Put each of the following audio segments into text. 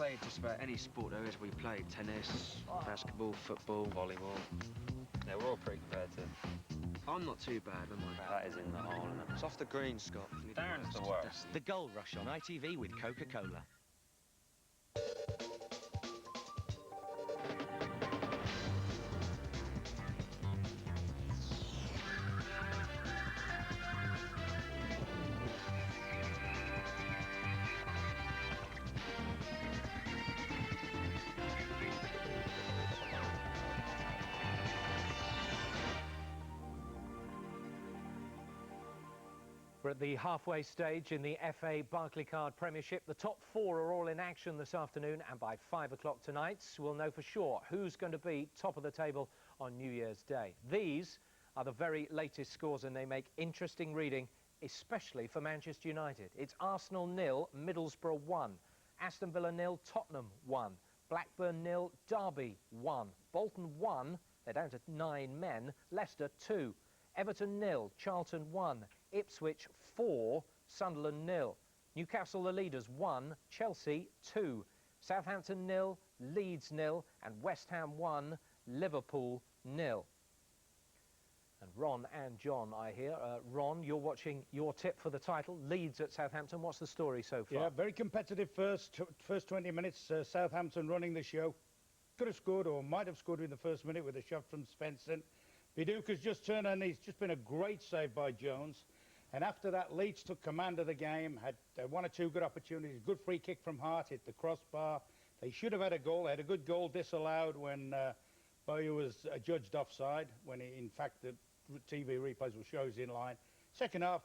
played just about any sport there is. We played tennis, basketball, football, volleyball. Yeah, we're all pretty competitive. I'm not too bad, am I? That is in the hole, isn't it? It's off the green, Scott. Darren's the worst. The Goal Rush on ITV with Coca-Cola. We're at the halfway stage in the FA Barclaycard Premiership. The top four are all in action this afternoon, and by 5 o'clock tonight we'll know for sure who's going to be top of the table on New Year's Day. These are the very latest scores, and they make interesting reading, especially for Manchester United. It's Arsenal 0, Middlesbrough 1, Aston Villa 0, Tottenham 1, Blackburn 0, Derby 1, Bolton 1, they're down to 9 men, Leicester 2, Everton 0, Charlton 1, Ipswich 4, Sunderland 0. Newcastle the leaders 1, Chelsea 2, Southampton 0, Leeds 0, and West Ham 1, Liverpool 0. And Ron and John, I hear. Ron, you're watching your tip for the title, Leeds at Southampton. What's the story so far? Yeah, very competitive first 20 minutes. Southampton running the show. Could have scored, or might have scored in the first minute with a shot from Svensson. Viduka's just turned, and it's just been a great save by Jones. And after that, Leeds took command of the game, had one or two good opportunities. Good free kick from Hart, hit the crossbar. They should have had a goal. They had a good goal disallowed when Bowyer was judged offside, when in fact the TV replays will show he's in line. Second half,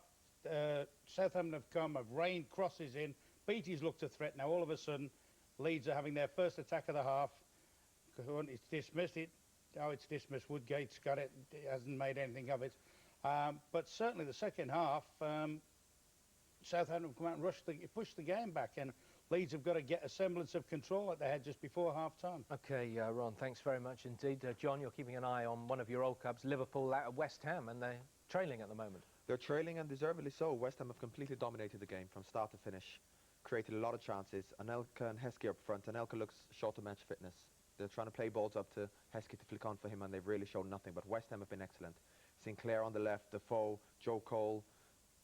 Southampton have rained crosses in. Beattie's looked a threat. Now all of a sudden, Leeds are having their first attack of the half. It's dismissed. It's dismissed. Woodgate's got it. He hasn't made anything of it. But certainly the second half, Southampton have come out and pushed the game back, and Leeds have got to get a semblance of control that they had just before half-time. OK, Ron, thanks very much indeed. John, you're keeping an eye on one of your old clubs, Liverpool out of West Ham, and they're trailing at the moment. They're trailing, and deservedly so. West Ham have completely dominated the game from start to finish, created a lot of chances. Anelka and Heskey up front. Anelka looks short of match fitness. They're trying to play balls up to Heskey to flick on for him, and they've really shown nothing. But West Ham have been excellent. Sinclair on the left, Defoe, Joe Cole,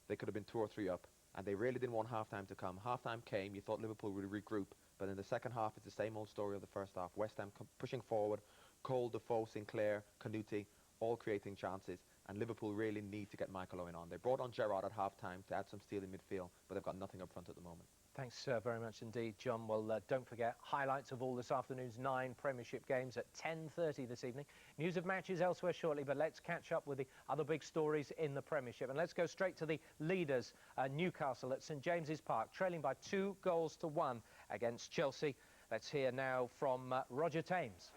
they could have been 2 or 3 up. And they really didn't want half-time to come. Half-time came, you thought Liverpool would regroup. But in the second half, it's the same old story of the first half. West Ham pushing forward, Cole, Defoe, Sinclair, Canuti, all creating chances. And Liverpool really need to get Michael Owen on. They brought on Gerrard at half-time to add some steel in midfield, but they've got nothing up front at the moment. Thanks very much indeed, John. Well, don't forget, highlights of all this afternoon's 9 Premiership games at 10:30 this evening. News of matches elsewhere shortly, but let's catch up with the other big stories in the Premiership. And let's go straight to the leaders, Newcastle at St James's Park, trailing by 2-1 against Chelsea. Let's hear now from Roger Thames.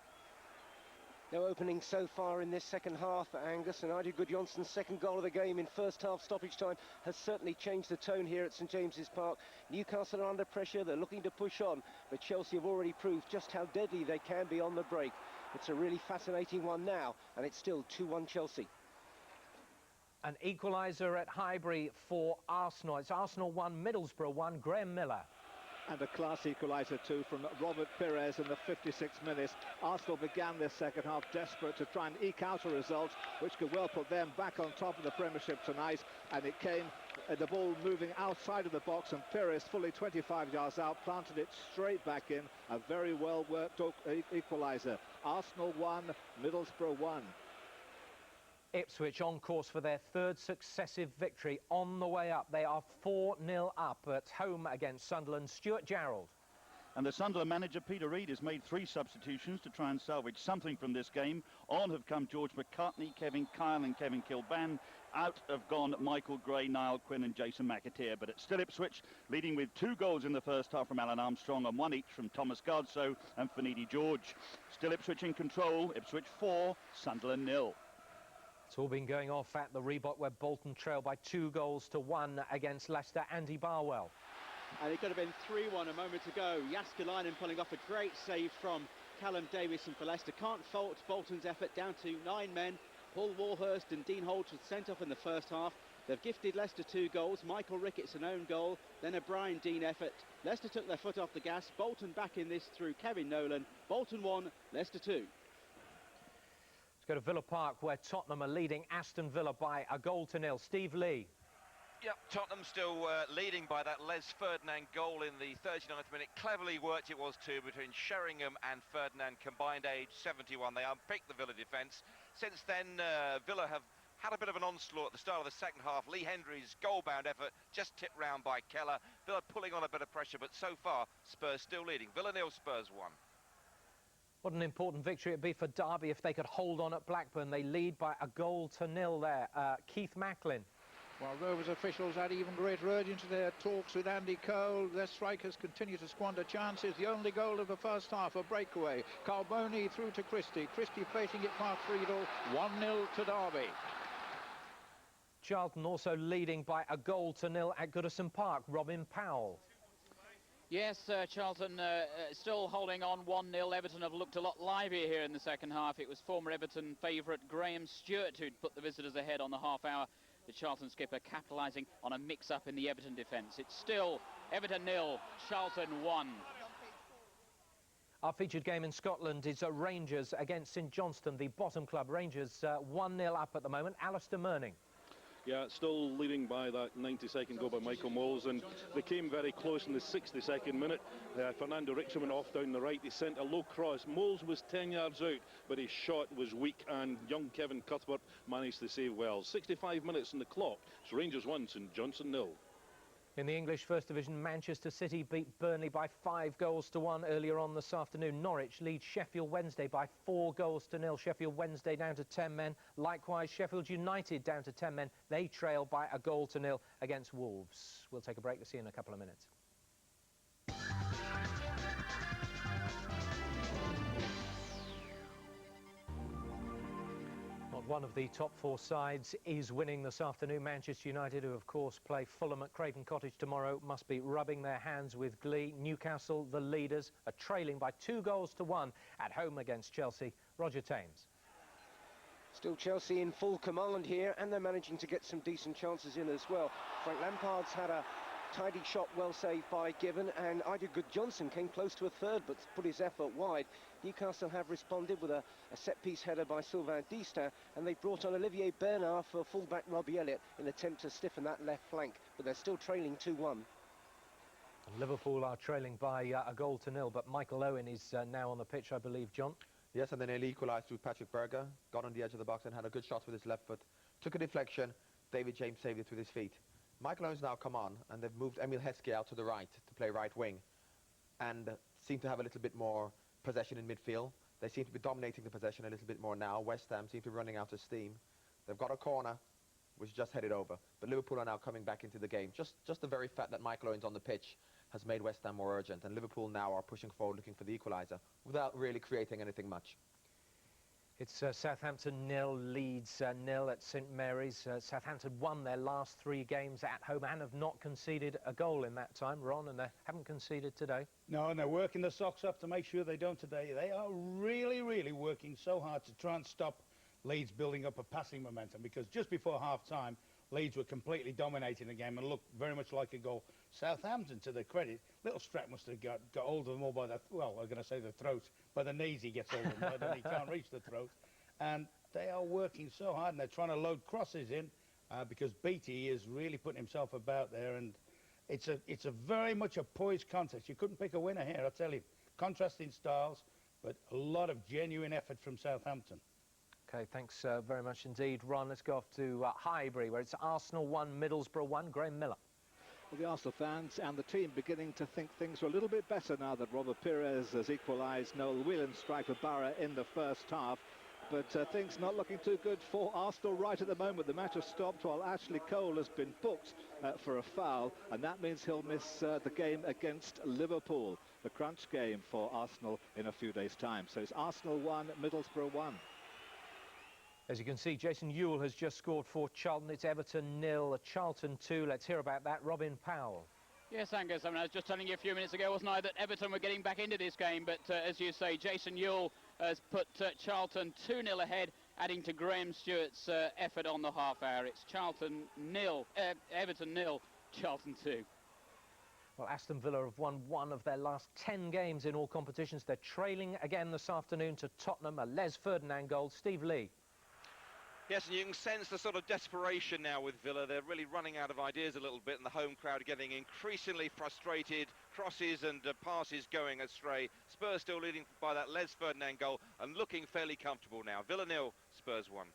No opening so far in this second half, Angus, and Ida Gudjonsson's second goal of the game in first half stoppage time has certainly changed the tone here at St James's Park. Newcastle are under pressure, they're looking to push on, but Chelsea have already proved just how deadly they can be on the break. It's a really fascinating one now, and it's still 2-1 Chelsea. An equaliser at Highbury for Arsenal. It's Arsenal 1, Middlesbrough 1, Graham Miller. And a class equaliser too from Robert Pires in the 56th minute. Arsenal began this second half desperate to try and eke out a result which could well put them back on top of the Premiership tonight, and it came, the ball moving outside of the box, and Pires, fully 25 yards out, planted it straight back in. A very well worked equaliser. Arsenal 1, Middlesbrough 1. Ipswich on course for their 3rd successive victory on the way up. They are 4-0 up at home against Sunderland. Stuart Jarrold. And the Sunderland manager, Peter Reid, has made 3 substitutions to try and salvage something from this game. On have come George McCartney, Kevin Kyle and Kevin Kilban. Out have gone Michael Gray, Niall Quinn and Jason McAteer. But it's still Ipswich, leading with 2 goals in the first half from Alan Armstrong and 1 each from Thomas Gardso and Finidi George. Still Ipswich in control. Ipswich 4, Sunderland 0. It's all been going off at the Reebok, where Bolton trail by 2-1 against Leicester. Andy Barwell. And it could have been 3-1 a moment ago. Jääskeläinen pulling off a great save from Callum Davison for Leicester. Can't fault Bolton's effort, down to 9 men. Paul Warhurst and Dean Holtz was sent off in the first half. They've gifted Leicester 2 goals. Michael Ricketts an own goal, then a Brian Dean effort. Leicester took their foot off the gas. Bolton back in this through Kevin Nolan. Bolton 1, Leicester 2. Let's go to Villa Park, where Tottenham are leading Aston Villa by a goal to nil. Steve Lee. Yep, Tottenham still leading by that Les Ferdinand goal in the 39th minute. Cleverly worked it was too between Sheringham and Ferdinand, combined age 71. They unpicked the Villa defence. Since then, Villa have had a bit of an onslaught at the start of the second half. Lee Hendry's goal-bound effort just tipped round by Keller. Villa pulling on a bit of pressure, but so far, Spurs still leading. Villa 0, Spurs 1. What an important victory it'd be for Derby if they could hold on at Blackburn. They lead by a goal to nil there. Keith Macklin. While Rovers officials add even greater urgency to their talks with Andy Cole, their strikers continue to squander chances. The only goal of the first half, a breakaway. Carboni through to Christie. Christie placing it past Friedel. 1-0 to Derby. Charlton also leading by a goal to nil at Goodison Park. Robin Powell. Yes, Charlton still holding on 1-0. Everton have looked a lot livelier here in the second half. It was former Everton favourite Graham Stewart who'd put the visitors ahead on the half hour. The Charlton skipper capitalising on a mix-up in the Everton defence. It's still Everton 0, Charlton 1. Our featured game in Scotland is Rangers against St Johnstone, the bottom club. Rangers 1-0 up at the moment. Alistair Merning. Yeah, still leading by that 92nd goal by Michael Moles, and they came very close in the 62nd minute. Fernando Rickson went off down the right. He sent a low cross. Moles was 10 yards out, but his shot was weak, and young Kevin Cuthbert managed to save well. 65 minutes on the clock. It's Rangers 1, St Johnstone 0. In the English First Division, Manchester City beat Burnley by 5 goals to 1 earlier on this afternoon. Norwich leads Sheffield Wednesday by 4 goals to nil. Sheffield Wednesday down to 10 men. Likewise, Sheffield United down to 10 men. They trail by a goal to nil against Wolves. We'll take a break to see you in a couple of minutes. One of the top 4 sides is winning this afternoon. Manchester United, who of course play Fulham at Craven Cottage tomorrow, must be rubbing their hands with glee. Newcastle, the leaders, are trailing by 2 goals to 1 at home against Chelsea. Roger Thames. Still Chelsea in full command here, and they're managing to get some decent chances in as well. Frank Lampard's had a tidy shot, well saved by Given, and Good Johnson came close to a third but put his effort wide. Newcastle have responded with a set-piece header by Sylvain Distin, and they've brought on Olivier Bernard for full-back Robbie Elliott in an attempt to stiffen that left flank, but they're still trailing 2-1. Liverpool are trailing by a goal to nil, but Michael Owen is now on the pitch, I believe, John. Yes, and then nearly equalised through Patrick Berger. Got on the edge of the box and had a good shot with his left foot. Took a deflection. David James saved it with his feet. Michael Owen's now come on, and they've moved Emil Heskey out to the right to play right wing, and seem to have a little bit more possession in midfield. They seem to be dominating the possession a little bit more now. West Ham seem to be running out of steam. They've got a corner, which just headed over, but Liverpool are now coming back into the game. Just the very fact that Michael Owen's on the pitch has made West Ham more urgent, and Liverpool now are pushing forward looking for the equaliser without really creating anything much. It's Southampton 0, Leeds 0 at St Mary's. Southampton won their last 3 games at home and have not conceded a goal in that time, Ron, and they haven't conceded today. No, and they're working the socks up to make sure they don't today. They are really, really working so hard to try and stop Leeds building up a passing momentum, because just before half-time, Leeds were completely dominating the game and looked very much like a goal. Southampton, to their credit, little Strack must have got hold of them all by the, well, I'm going to say the throat, by the knees he gets hold of them, but he can't reach the throat. And they are working so hard, and they're trying to load crosses in, because Beattie is really putting himself about there, and it's a very much a poised contest. You couldn't pick a winner here, I'll tell you. Contrasting styles, but a lot of genuine effort from Southampton. OK, thanks very much indeed, Ron. Let's go off to Highbury, where it's Arsenal 1, Middlesbrough 1. Graham Miller. Well, the Arsenal fans and the team beginning to think things are a little bit better now that Robert Pires has equalised. Noel Whelan strike for Borough in the first half. But things not looking too good for Arsenal right at the moment. The match has stopped while Ashley Cole has been booked for a foul, and that means he'll miss the game against Liverpool, the crunch game for Arsenal in a few days' time. So it's Arsenal 1, Middlesbrough 1. As you can see, Jason Ewell has just scored for Charlton. It's Everton 0, Charlton 2. Let's hear about that. Robin Powell. Yes, Angus, I mean, I was just telling you a few minutes ago, wasn't I, that Everton were getting back into this game, but as you say, Jason Ewell has put Charlton 2-0 ahead, adding to Graham Stewart's effort on the half hour. It's Charlton 0, Everton 0, Charlton 2. Well, Aston Villa have won 1 of their last 10 games in all competitions. They're trailing again this afternoon to Tottenham, a Les Ferdinand goal. Steve Lee. Yes, and you can sense the sort of desperation now with Villa. They're really running out of ideas a little bit, and the home crowd are getting increasingly frustrated. Crosses and passes going astray. Spurs still leading by that Les Ferdinand goal and looking fairly comfortable now. Villa 0, Spurs 1.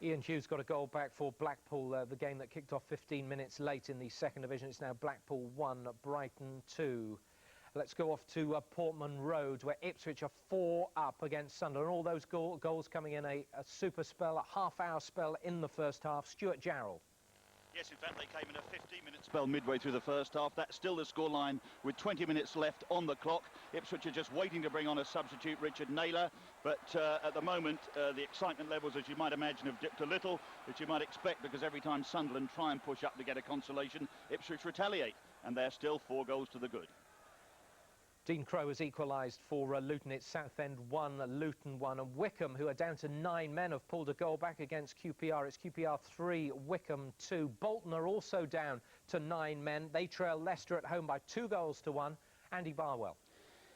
Ian Hughes got a goal back for Blackpool, the game that kicked off 15 minutes late in the second division. It's now Blackpool 1, Brighton 2. Let's go off to Portman Road, where Ipswich are 4 up against Sunderland. All those goals coming in a super spell, a half-hour spell in the first half. Stuart Jarrell. Yes, in fact, they came in a 15-minute spell midway through the first half. That's still the scoreline with 20 minutes left on the clock. Ipswich are just waiting to bring on a substitute, Richard Naylor. But at the moment, the excitement levels, as you might imagine, have dipped a little, which you might expect, because every time Sunderland try and push up to get a consolation, Ipswich retaliate. And they're still 4 goals to the good. Dean Crowe has equalised for Luton. It's Southend 1, Luton 1, and Wickham, who are down to 9 men, have pulled a goal back against QPR. It's QPR 3, Wickham 2. Bolton are also down to 9 men. They trail Leicester at home by 2 goals to 1. Andy Barwell.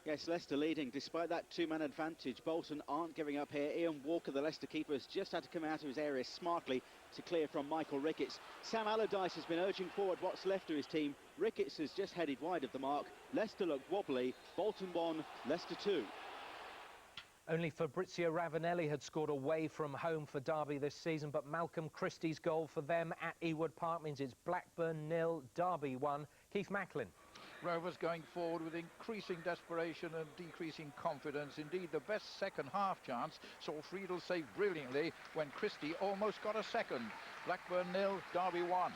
Yes, Leicester leading. Despite that 2-man advantage, Bolton aren't giving up here. Ian Walker, the Leicester keeper, has just had to come out of his area smartly to clear from Michael Ricketts. Sam Allardyce has been urging forward what's left of his team. Ricketts has just headed wide of the mark. Leicester look wobbly. Bolton 1, Leicester 2. Only Fabrizio Ravanelli had scored away from home for Derby this season, but Malcolm Christie's goal for them at Ewood Park means it's Blackburn 0, Derby 1. Keith Macklin. Rovers going forward with increasing desperation and decreasing confidence. Indeed, the best second half chance saw Friedel save brilliantly when Christie almost got a second. Blackburn 0, Derby 1.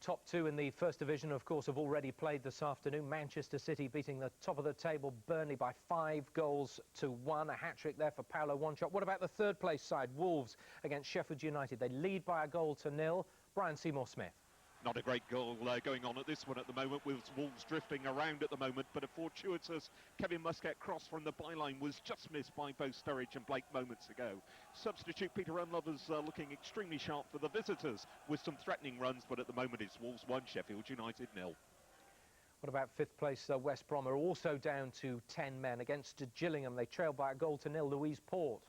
Top 2 in the first division, of course, have already played this afternoon. Manchester City beating the top of the table, Burnley, by 5 goals to 1. A hat-trick there for Paulo Wanchope. What about the third place side, Wolves, against Sheffield United? They lead by a goal to 0. Brian Seymour-Smith. Not a great goal going on at this one at the moment, with Wolves drifting around at the moment, but a fortuitous Kevin Muscat cross from the byline was just missed by both Sturridge and Blake moments ago. Substitute Peter Unlover's looking extremely sharp for the visitors with some threatening runs, but at the moment it's Wolves 1, Sheffield United 0. What about fifth place West Brom are also down to 10 men against Gillingham. They trail by a goal to 0, Louise Port.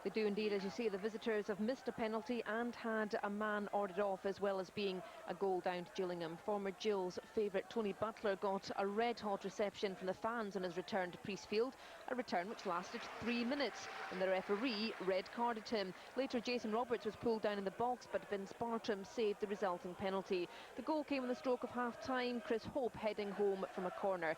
They do indeed. As you see, the visitors have missed a penalty and had a man ordered off, as well as being a goal down to Gillingham. Former Gill's favourite Tony Butler got a red-hot reception from the fans on his return to Priestfield, a return which lasted 3 minutes, and the referee red-carded him. Later, Jason Roberts was pulled down in the box, but Vince Bartram saved the resulting penalty. The goal came in the stroke of half-time, Chris Hope heading home from a corner.